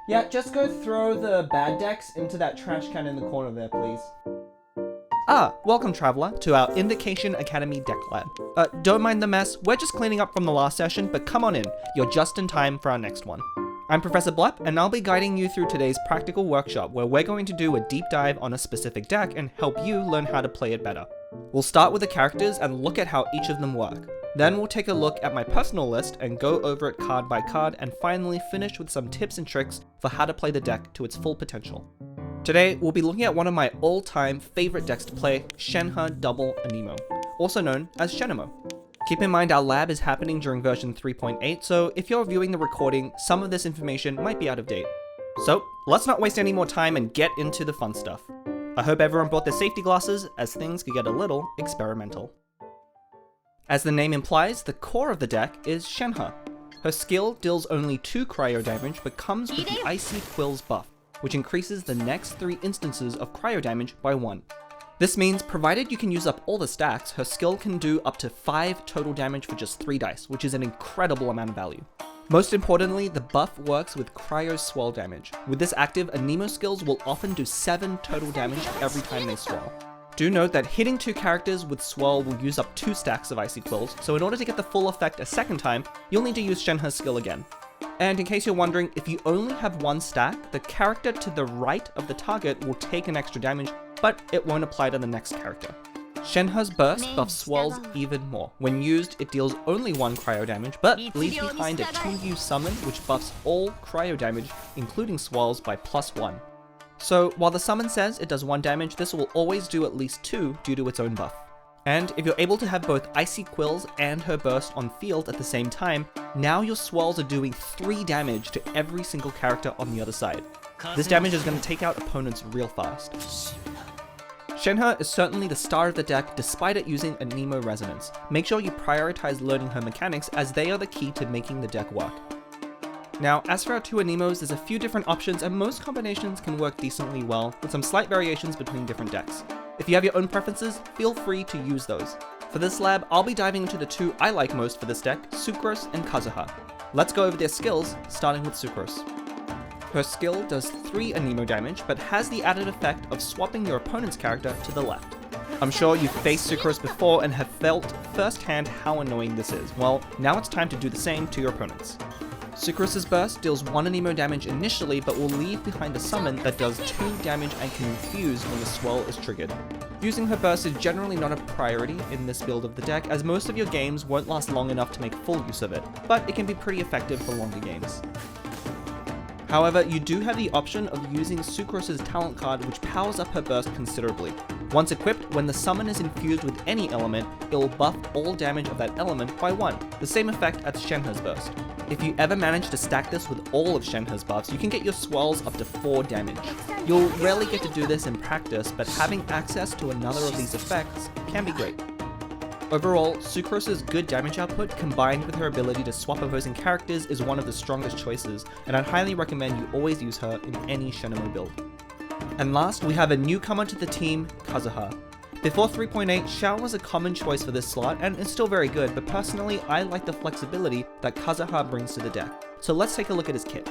Yeah, just go throw the bad decks into that trash can in the corner there, please. Welcome traveler to our Invokation Academy Deck Lab. Don't mind the mess, we're just cleaning up from the last session, but come on in, you're just in time for our next one. I'm Professor Blepp, and I'll be guiding you through today's practical workshop where we're going to do a deep dive on a specific deck and help you learn how to play it better. We'll start with the characters and look at how each of them work. Then we'll take a look at my personal list and go over it card by card, and finally finish with some tips and tricks for how to play the deck to its full potential. Today, we'll be looking at one of my all-time favorite decks to play, Shenhe Double Anemo, also known as Shenhemo. Keep in mind our lab is happening during version 3.8, so if you're viewing the recording, some of this information might be out of date. So, let's not waste any more time and get into the fun stuff. I hope everyone brought their safety glasses, as things could get a little experimental. As the name implies, the core of the deck is Shenhe. Her skill deals only 2 cryo damage, but comes with the Icy Quills buff, which increases the next 3 instances of cryo damage by 1. This means, provided you can use up all the stacks, her skill can do up to 5 total damage for just 3 dice, which is an incredible amount of value. Most importantly, the buff works with cryo swirl damage. With this active, Anemo skills will often do 7 total damage every time they swirl. Do note that hitting 2 characters with swirl will use up 2 stacks of Icy Quills, so in order to get the full effect a second time, you'll need to use Shenhe's skill again. And in case you're wondering, if you only have 1 stack, the character to the right of the target will take an extra damage, but it won't apply to the next character. Shenhe's burst buffs swirls even more. When used, it deals only 1 cryo damage, but leaves behind a 2U summon which buffs all cryo damage, including swirls, by +1. So while the summon says it does 1 damage, this will always do at least 2 due to its own buff. And if you're able to have both Icy Quills and her burst on field at the same time, now your swirls are doing 3 damage to every single character on the other side. This damage is going to take out opponents real fast. Shenhe is certainly the star of the deck despite it using Anemo Resonance. Make sure you prioritize learning her mechanics, as they are the key to making the deck work. Now, as for our 2 Anemos, there's a few different options and most combinations can work decently well, with some slight variations between different decks. If you have your own preferences, feel free to use those. For this lab, I'll be diving into the 2 I like most for this deck, Sucrose and Kazuha. Let's go over their skills, starting with Sucrose. Her skill does 3 Anemo damage, but has the added effect of swapping your opponent's character to the left. I'm sure you've faced Sucrose before and have felt firsthand how annoying this is. Well, now it's time to do the same to your opponents. Sucrose's burst deals 1 Anemo damage initially, but will leave behind a summon that does 2 damage and can infuse when the swirl is triggered. Using her burst is generally not a priority in this build of the deck, as most of your games won't last long enough to make full use of it, but it can be pretty effective for longer games. However, you do have the option of using Sucrose's talent card, which powers up her burst considerably. Once equipped, when the summon is infused with any element, it will buff all damage of that element by 1, the same effect as Shenhe's burst. If you ever manage to stack this with all of Shenhe's buffs, you can get your swirls up to 4 damage. You'll rarely get to do this in practice, but having access to another of these effects can be great. Overall, Sucrose's good damage output combined with her ability to swap opposing characters is one of the strongest choices, and I'd highly recommend you always use her in any Shenhemo build. And last, we have a newcomer to the team, Kazuha. Before 3.8, Xiao was a common choice for this slot, and it's still very good, but personally I like the flexibility that Kazuha brings to the deck. So let's take a look at his kit.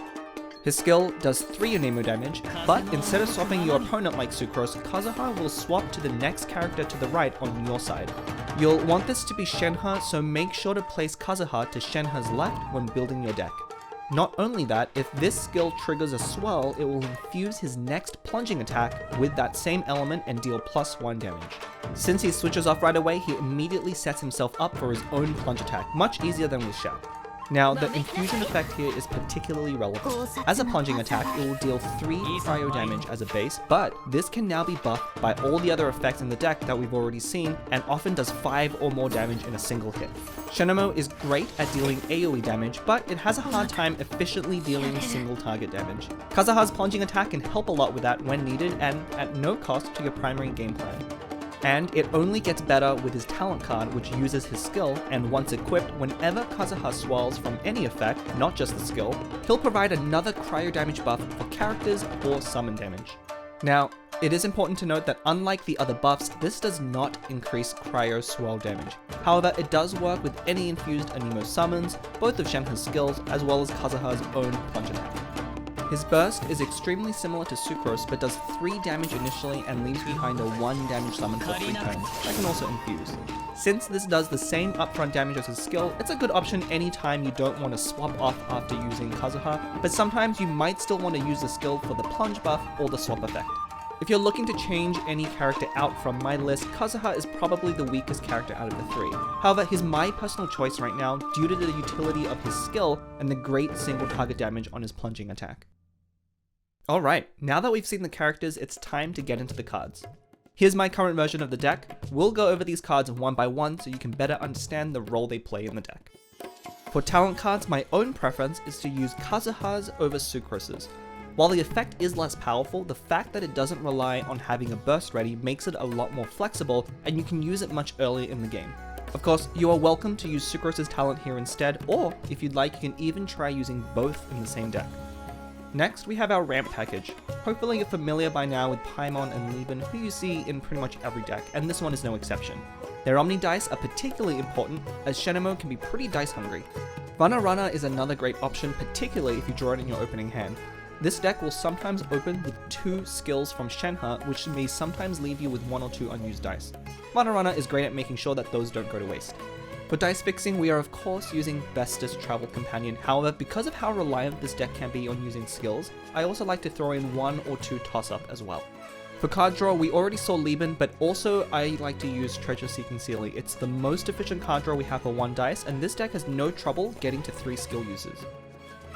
His skill does 3 Anemo damage, but instead of swapping your opponent like Sucrose, Kazuha will swap to the next character to the right on your side. You'll want this to be Shenhe, so make sure to place Kazuha to Shenhe's left when building your deck. Not only that, if this skill triggers a swirl, it will infuse his next plunging attack with that same element and deal +1 damage. Since he switches off right away, he immediately sets himself up for his own plunge attack, much easier than with Xiao. Now, the infusion effect here is particularly relevant. As a plunging attack, it will deal 3 cryo damage as a base, but this can now be buffed by all the other effects in the deck that we've already seen, and often does 5 or more damage in a single hit. Shenhemo is great at dealing AoE damage, but it has a hard time efficiently dealing single target damage. Kazuha's plunging attack can help a lot with that when needed, and at no cost to your primary game plan. And it only gets better with his talent card, which uses his skill, and once equipped, whenever Kazuha swirls from any effect, not just the skill, he'll provide another cryo damage buff for characters or summon damage. Now, it is important to note that unlike the other buffs, this does not increase cryo swirl damage. However, it does work with any infused Anemo summons, both of Shenhe's skills, as well as Kazuha's own plunge attack. His burst is extremely similar to Sucrose, but does 3 damage initially and leaves behind a 1 damage summon for 3 turns. That can also infuse. Since this does the same upfront damage as his skill, it's a good option anytime you don't want to swap off after using Kazuha, but sometimes you might still want to use the skill for the plunge buff or the swap effect. If you're looking to change any character out from my list, Kazuha is probably the weakest character out of the 3. However, he's my personal choice right now due to the utility of his skill and the great single target damage on his plunging attack. Alright, now that we've seen the characters, it's time to get into the cards. Here's my current version of the deck. We'll go over these cards one by one so you can better understand the role they play in the deck. For talent cards, my own preference is to use Kazuha's over Sucrose's. While the effect is less powerful, the fact that it doesn't rely on having a burst ready makes it a lot more flexible, and you can use it much earlier in the game. Of course, you are welcome to use Sucrose's talent here instead, or if you'd like, you can even try using both in the same deck. Next, we have our ramp package. Hopefully you're familiar by now with Paimon and Lieben, who you see in pretty much every deck, and this one is no exception. Their Omni dice are particularly important, as Shenhemo can be pretty dice hungry. Runner is another great option, particularly if you draw it in your opening hand. This deck will sometimes open with 2 skills from Shenhe, which may sometimes leave you with 1 or 2 unused dice. Runner is great at making sure that those don't go to waste. For dice fixing, we are of course using Bestest Travel Companion. However, because of how reliant this deck can be on using skills, I also like to throw in 1 or 2 toss-up as well. For card draw, we already saw Lieben, but also I like to use Treasure Seeking Sealy. It's the most efficient card draw we have for 1 dice, and this deck has no trouble getting to 3 skill uses.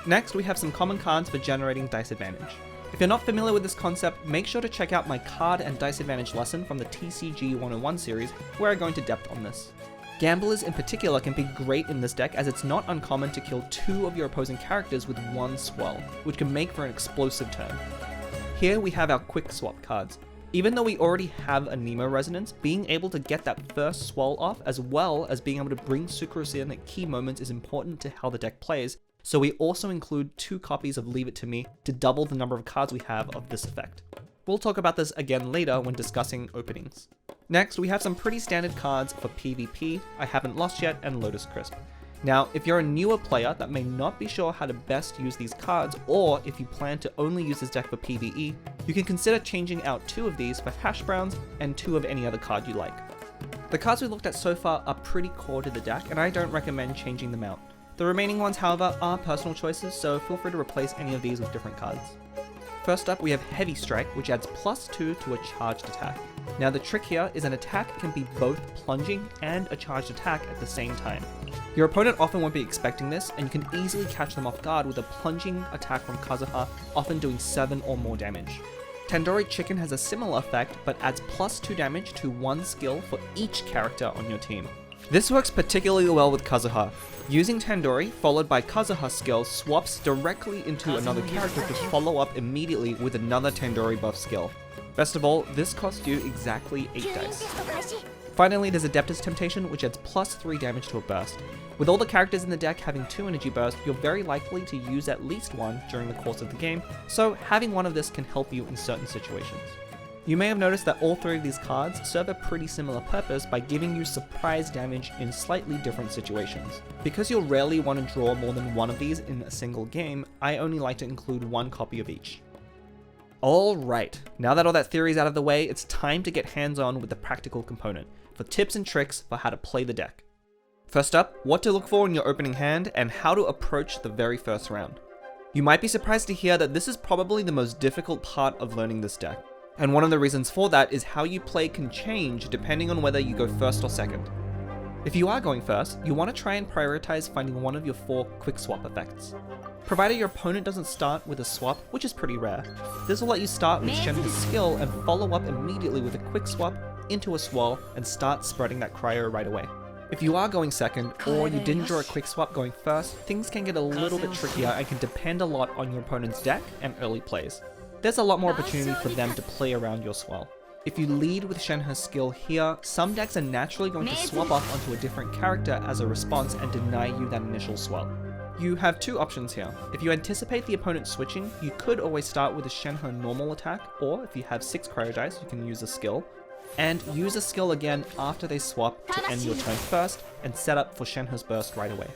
Next, we have some common cards for generating dice advantage. If you're not familiar with this concept, make sure to check out my card and dice advantage lesson from the TCG 101 series, where I go into depth on this. Gamblers in particular can be great in this deck, as it's not uncommon to kill 2 of your opposing characters with 1 swell, which can make for an explosive turn. Here we have our quick swap cards. Even though we already have a Nemo resonance, being able to get that first swell off as well as being able to bring Sucrose in at key moments is important to how the deck plays, so we also include 2 copies of Leave It To Me to double the number of cards we have of this effect. We'll talk about this again later when discussing openings. Next, we have some pretty standard cards for PvP, I Haven't Lost Yet, and Lotus Crisp. Now, if you're a newer player that may not be sure how to best use these cards, or if you plan to only use this deck for PvE, you can consider changing out 2 of these for Hash Browns and 2 of any other card you like. The cards we looked at so far are pretty core to the deck, and I don't recommend changing them out. The remaining ones, however, are personal choices, so feel free to replace any of these with different cards. First up, we have Heavy Strike, which adds +2 to a charged attack. Now the trick here is an attack can be both plunging and a charged attack at the same time. Your opponent often won't be expecting this, and you can easily catch them off guard with a plunging attack from Kazuha, often doing 7 or more damage. Tandoori Chicken has a similar effect, but adds +2 damage to 1 skill for each character on your team. This works particularly well with Kazuha. Using Tandoori followed by Kazuha's skill swaps directly into another character to follow up immediately with another Tandoori buff skill. Best of all, this costs you exactly 8 dice. Finally, there's Adeptus Temptation, which adds +3 damage to a burst. With all the characters in the deck having 2 energy bursts, you're very likely to use at least 1 during the course of the game, so having 1 of this can help you in certain situations. You may have noticed that all 3 of these cards serve a pretty similar purpose by giving you surprise damage in slightly different situations. Because you'll rarely want to draw more than 1 of these in a single game, I only like to include 1 copy of each. Alright, now that all that theory is out of the way, it's time to get hands-on with the practical component, for tips and tricks for how to play the deck. First up, what to look for in your opening hand, and how to approach the very first round. You might be surprised to hear that this is probably the most difficult part of learning this deck. And one of the reasons for that is how you play can change depending on whether you go first or second. If you are going first, you want to try and prioritize finding one of your 4 quick swap effects. Provided your opponent doesn't start with a swap, which is pretty rare, this will let you start with Shenhe's skill and follow up immediately with a quick swap into a swirl and start spreading that cryo right away. If you are going second, or you didn't draw a quick swap going first, things can get a little bit trickier and can depend a lot on your opponent's deck and early plays. There's a lot more opportunity for them to play around your swell. If you lead with Shenhe's skill here, some decks are naturally going to swap off onto a different character as a response and deny you that initial swell. You have 2 options here. If you anticipate the opponent switching, you could always start with a Shenhe normal attack, or if you have 6 cryo dice, you can use a skill, and use a skill again after they swap to end your turn first and set up for Shenhe's burst right away.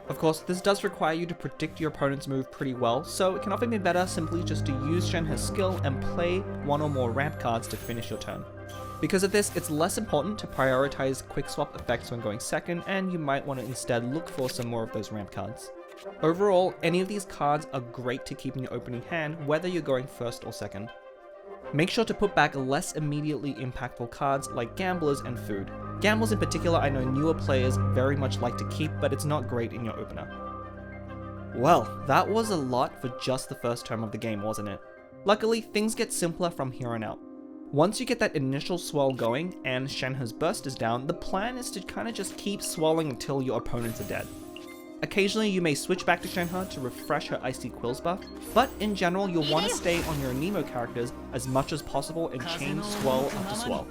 Of course, this does require you to predict your opponent's move pretty well, so it can often be better simply just to use Shenhe's skill and play one or more ramp cards to finish your turn. Because of this, it's less important to prioritize quick swap effects when going second, and you might want to instead look for some more of those ramp cards. Overall, any of these cards are great to keep in your opening hand, whether you're going first or second. Make sure to put back less immediately impactful cards like Gamblers and Food. Gamblers in particular I know newer players very much like to keep, but it's not great in your opener. Well, that was a lot for just the first term of the game, wasn't it? Luckily, things get simpler from here on out. Once you get that initial swell going and Shenhe's burst is down, the plan is to kinda just keep swelling until your opponents are dead. Occasionally you may switch back to Shenhe to refresh her Icy Quills buff, but in general you'll want to stay on your Anemo characters as much as possible and chain swell after swell.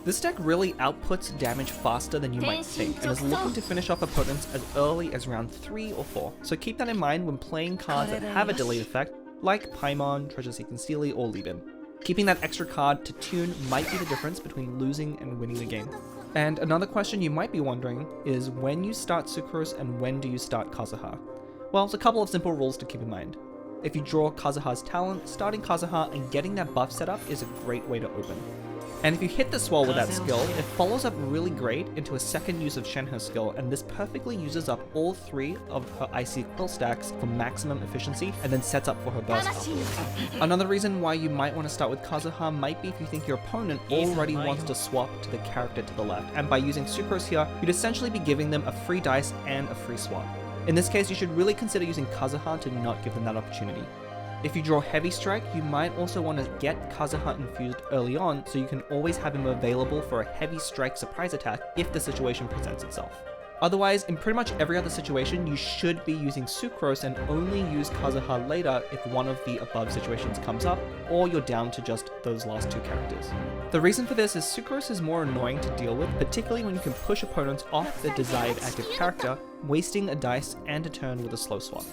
This deck really outputs damage faster than you might think, and is looking to finish off opponents as early as round 3 or 4, so keep that in mind when playing cards that have a delayed effect, like Paimon, Treasure Seeking Steely, or Lieben. Keeping that extra card to tune might be the difference between losing and winning the game. And another question you might be wondering is when you start Sucrose and when do you start Kazuha? Well, there's a couple of simple rules to keep in mind. If you draw Kazuha's talent, starting Kazuha and getting that buff set up is a great way to open. And if you hit the swell with that skill, it follows up really great into a second use of Shenhe's skill, and this perfectly uses up all 3 of her Icy Quill stacks for maximum efficiency, and then sets up for her burst afterwards. Another reason why you might want to start with Kazuha might be if you think your opponent already wants to swap to the character to the left, and by using Sucrose here, you'd essentially be giving them a free dice and a free swap. In this case, you should really consider using Kazuha to not give them that opportunity. If you draw Heavy Strike, you might also want to get Kazuha infused early on so you can always have him available for a Heavy Strike surprise attack if the situation presents itself. Otherwise, in pretty much every other situation, you should be using Sucrose and only use Kazuha later if one of the above situations comes up, or you're down to just those last 2 characters. The reason for this is Sucrose is more annoying to deal with, particularly when you can push opponents off their desired active character, wasting a dice and a turn with a slow swap.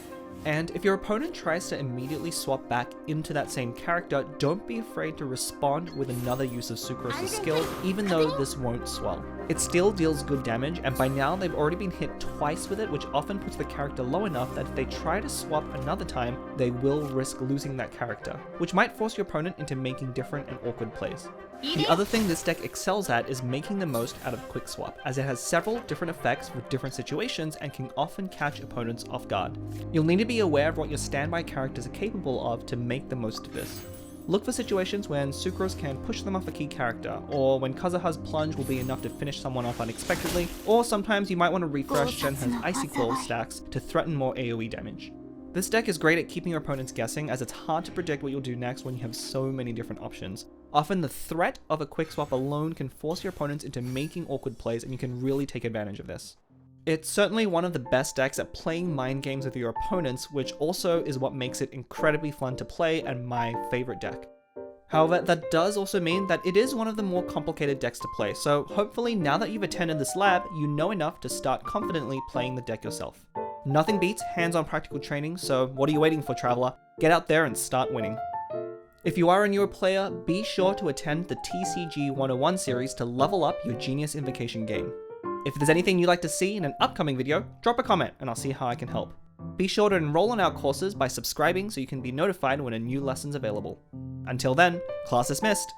And if your opponent tries to immediately swap back into that same character, don't be afraid to respond with another use of Sucrose's skill, even though this won't swell. It still deals good damage, and by now they've already been hit twice with it, which often puts the character low enough that if they try to swap another time, they will risk losing that character, which might force your opponent into making different and awkward plays. The other thing this deck excels at is making the most out of Quick Swap, as it has several different effects for different situations and can often catch opponents off guard. You'll need to be aware of what your standby characters are capable of to make the most of this. Look for situations when Sucrose can push them off a key character, or when Kazuha's plunge will be enough to finish someone off unexpectedly, or sometimes you might want to refresh Shenhe's Icy Quill stacks to threaten more AoE damage. This deck is great at keeping your opponents guessing, as it's hard to predict what you'll do next when you have so many different options. Often the threat of a quick swap alone can force your opponents into making awkward plays, and you can really take advantage of this. It's certainly one of the best decks at playing mind games with your opponents, which also is what makes it incredibly fun to play and my favorite deck. However, that does also mean that it is one of the more complicated decks to play, so hopefully now that you've attended this lab, you know enough to start confidently playing the deck yourself. Nothing beats hands-on practical training, so what are you waiting for, Traveler? Get out there and start winning. If you are a newer player, be sure to attend the TCG 101 series to level up your Genius Invocation game. If there's anything you'd like to see in an upcoming video, drop a comment and I'll see how I can help. Be sure to enroll in our courses by subscribing so you can be notified when a new lesson's available. Until then, class dismissed!